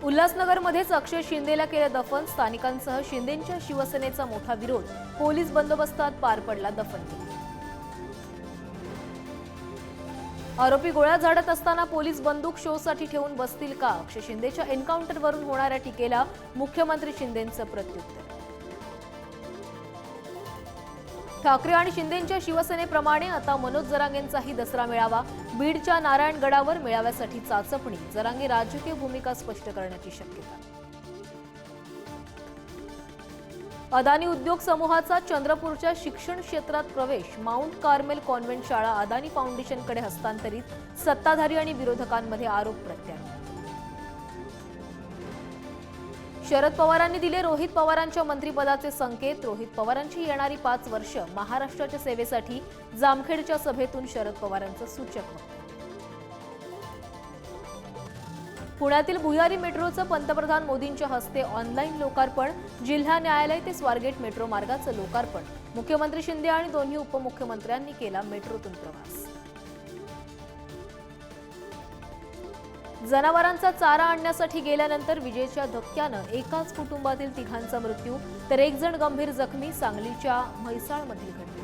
उल्हासनगरमध्येच अक्षय शिंदेला केलं दफन। स्थानिकांसह शिंदेंच्या शिवसेनेचा मोठा विरोध। पोलीस बंदोबस्तात पार पडला दफनविधी। आरोपी गोळ्या झाडत असताना पोलीस बंदूक शोसाठी ठेवून बसतील का? अक्षय शिंदेच्या एन्काउंटरवरून होणाऱ्या टीकेला मुख्यमंत्री शिंदेंचं प्रत्युत्तर। ठाकरे आणि शिंदेंच्या शिवसेनेप्रमाणे आता मनोज जरांगेंचाही दसरा मेळावा। बीडच्या नारायणगडावर मेळाव्यासाठी चाचपणी। जरांगे राजकीय भूमिका स्पष्ट करण्याची शक्यता। अदानी उद्योग समूहाचा चंद्रपूरच्या शिक्षण क्षेत्रात प्रवेश। माउंट कार्मेल कॉन्व्हेंट शाळा अदानी फाउंडेशनकडे हस्तांतरित। सत्ताधारी आणि विरोधकांमध्ये आरोप प्रत्यारोप। शरद पवारांनी दिले रोहित पवारांच्या मंत्रिपदाचे संकेत। रोहित पवारांची येणारी 5 वर्ष महाराष्ट्राच्या सेवेसाठी। जामखेडच्या सभेतून शरद पवारांचं सूचक वक्तव्य। पुण्यातील भुयारी मेट्रोचं पंतप्रधान मोदींच्या हस्ते ऑनलाईन लोकार्पण। जिल्हा न्यायालय ते स्वारगेट मेट्रो मार्गाचं लोकार्पण। मुख्यमंत्री शिंदे आणि दोन्ही उपमुख्यमंत्र्यांनी केला मेट्रोतून प्रवास। जनावरांचा चारा आणण्यासाठी गेल्यानंतर विजेच्या धक्क्यानं एकाच कुटुंबातील तिघांचा मृत्यू तर 1 जण गंभीर जखमी। सांगलीच्या म्हैसाळमधील घटना।